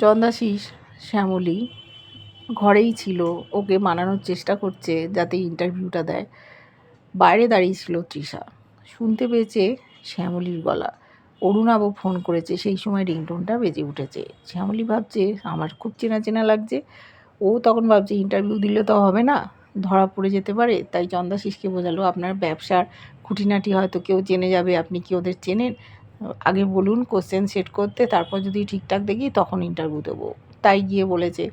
চন্দাশিস শ্যামলী ঘরেই ছিল, ওকে মানানোর চেষ্টা করছে যাতে ইন্টারভিউটা দেয়। বাইরে দাঁড়িয়ে ছিল তৃষা, শুনতে পেয়েছে শ্যামলীর গলা। অরুণাবও ফোন করেছে, সেই সময় রিংটোনটা বেজে উঠেছে। শ্যামলী ভাবছে আমার খুব চেনা চেনা লাগছে। ও তখন ভাবছে ইন্টারভিউ দিলে তো হবে না, ধরা পড়ে যেতে পারে। তাই চন্দাশিসকে বোঝালো আপনার ব্যবসার খুঁটিনাটি হয়তো কেউ জেনে যাবে, আপনি কি ওদের চেনেন? আগে বলুন কোশ্চেন সেট করতে, তারপর যদি ঠিকঠাক দেখি তখন ইন্টারভিউ দেবো। তাই গিয়ে বলেছে।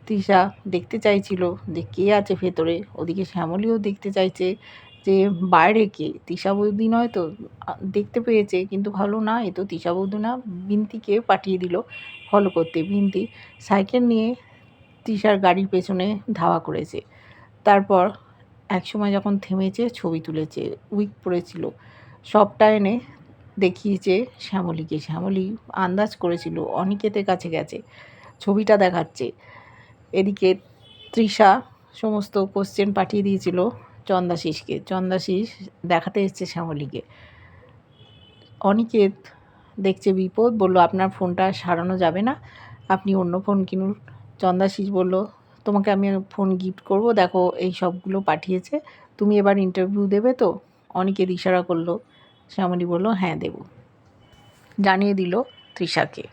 তৃষা দেখতে চাইছিল যে কে আছে ভেতরে, ওদিকে শ্যামলীও দেখতে চাইছে যে বাইরে কে, তৃষা বৌদি নয় তো। দেখতে পেয়েছে কিন্তু ভালো না, এ তো তৃষা বৌদি না। বিন্তিকে পাঠিয়ে দিল ফলো করতে। বিন্তি সাইকেল নিয়ে তৃষার গাড়ির পেছনে ধাওয়া করেছে। তারপর একসময় যখন থেমেছে ছবি তুলেছে, উইক পড়েছিল, সবটা এনে দেখিয়েছে শ্যামলীকে। শ্যামলী আন্দাজ করেছিল অনিকেতের কাছে গেছে, ছবিটা দেখাচ্ছে। এদিকে তৃষা সমস্ত কোশ্চেন পাঠিয়ে দিয়েছিল চন্দাশিসকে। চন্দাশিস দেখাতে এসছে শ্যামলীকে। অনিকেত দেখছে বিপদ, বলল আপনার ফোনটা সারানো যাবে না, আপনি অন্য ফোন কিনুন। চন্দাশিস বলল তোমাকে আমি ফোন গিফট করব, দেখো এই সবগুলো পাঠিয়েছে, তুমি এবার ইন্টারভিউ দেবে তো? অনিকেত ইশারা করলো। শ্যামলী বলল হ্যাঁ দেব। জানিয়ে দিল তৃষাকে।